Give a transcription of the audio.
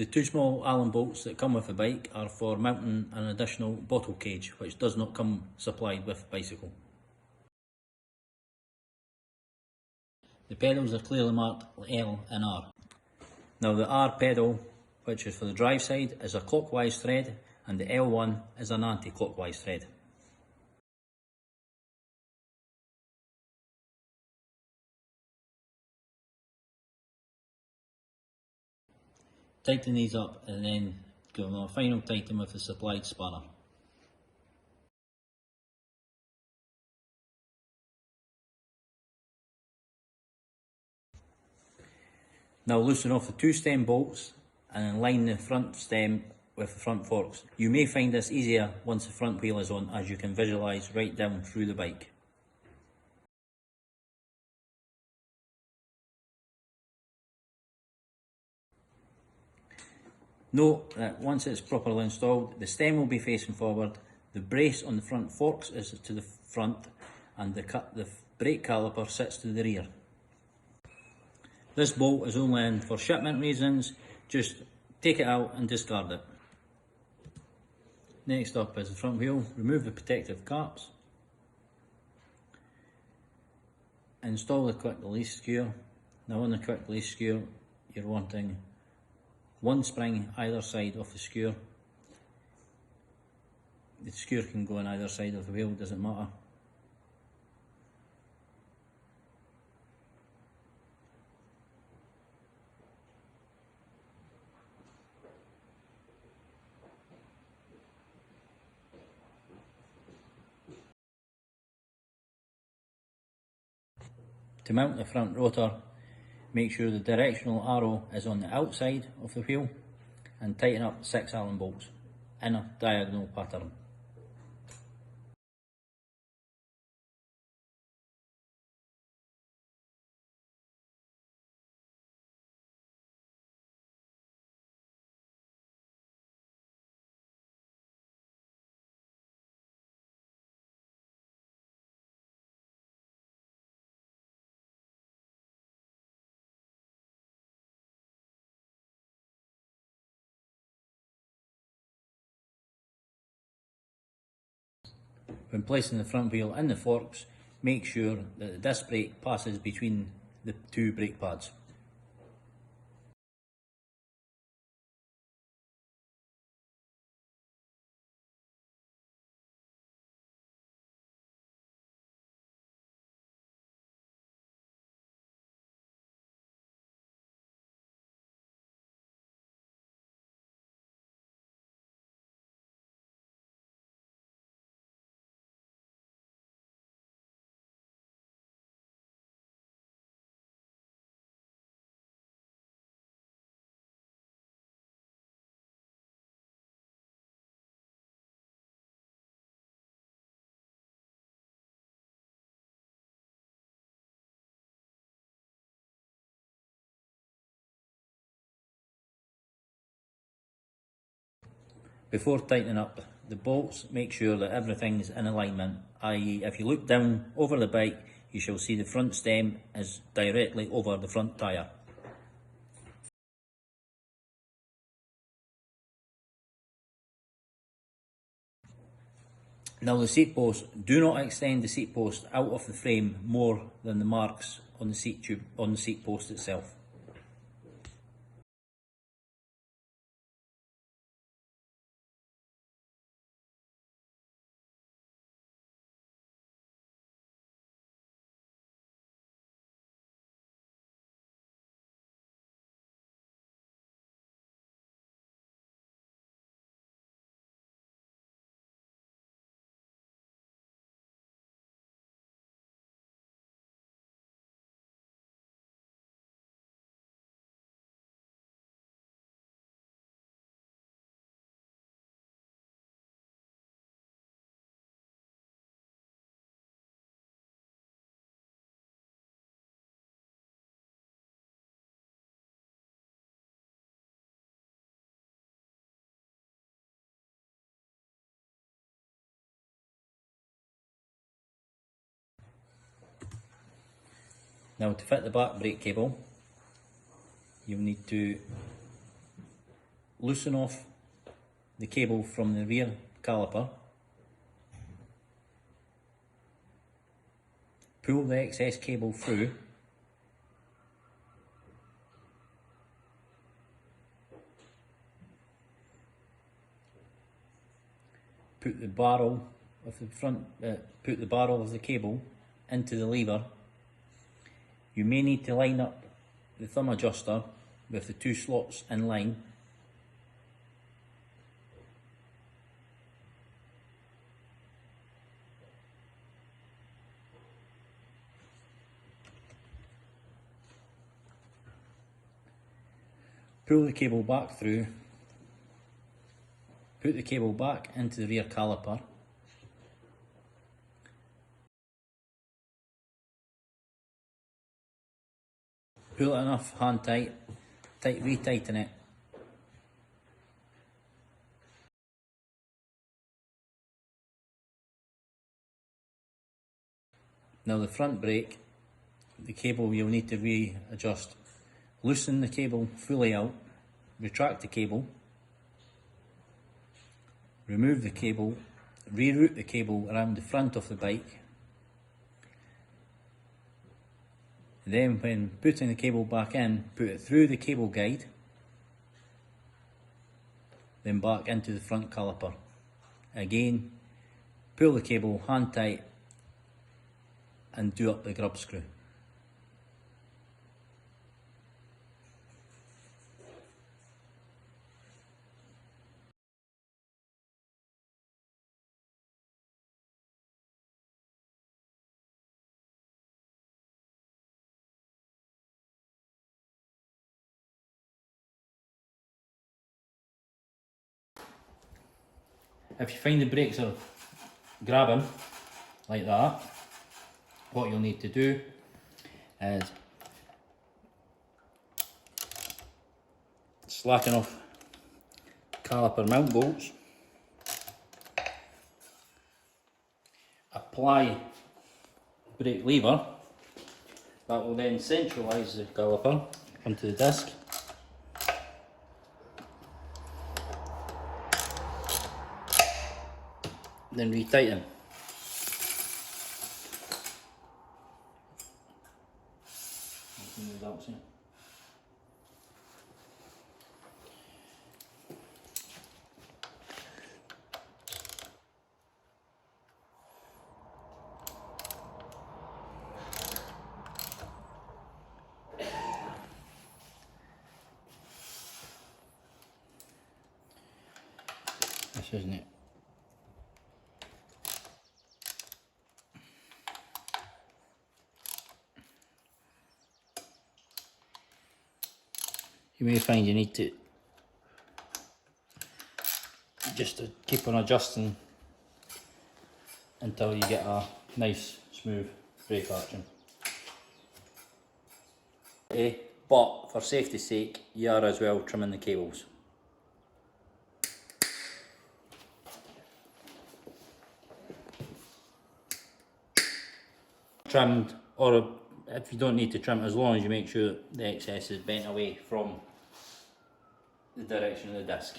The two small Allen bolts that come with the bike are for mounting an additional bottle cage, which does not come supplied with the bicycle. The pedals are clearly marked L and R. Now the R pedal, which is for the drive side, is a clockwise thread, and the L1 is an anti-clockwise thread. Tighten these up and then give them a final tighten with the supplied spanner. Now loosen off the two stem bolts and align the front stem with the front forks. You may find this easier once the front wheel is on, as you can visualise right down through the bike. Note that once it's properly installed, the stem will be facing forward, the brace on the front forks is to the front, and the brake caliper sits to the rear. This bolt is only in for shipment reasons, just take it out and discard it. Next up is the front wheel. Remove the protective caps. Install the quick release skewer. Now on the quick release skewer, you're wanting one spring either side of the skewer. The skewer can go on either side of the wheel, doesn't matter. To mount the front rotor, make sure the directional arrow is on the outside of the wheel and tighten up 6 Allen bolts in a diagonal pattern. When placing the front wheel in the forks, make sure that the disc brake passes between the two brake pads. Before tightening up the bolts, make sure that everything is in alignment, i.e. if you look down over the bike, you shall see the front stem is directly over the front tyre. Now the seat post, do not extend the seat post out of the frame more than the marks on the seat tube, on the seat post itself. Now to fit the back brake cable, you'll need to loosen off the cable from the rear caliper, pull the excess cable through, put the barrel of the cable into the lever. You may need to line up the thumb adjuster with the two slots in line. Pull the cable back through, put the cable back into the rear caliper, pull it enough hand tight, retighten it. Now the front brake, the cable you'll need to readjust. Loosen the cable fully out, retract the cable, remove the cable, reroute the cable around the front of the bike. Then when putting the cable back in, put it through the cable guide, then back into the front caliper. Again, pull the cable hand tight and do up the grub screw. If you find the brakes are grabbing like that, what you'll need to do is slacken off caliper mount bolts, apply brake lever, that will then centralise the caliper onto the disc. Then retighten. This isn't it. You may find you need to just keep on adjusting until you get a nice smooth brake action. But for safety's sake, you are as well trimming the cables. Trimmed, or if you don't need to trim, as long as you make sure the excess is bent away from the direction of the disc.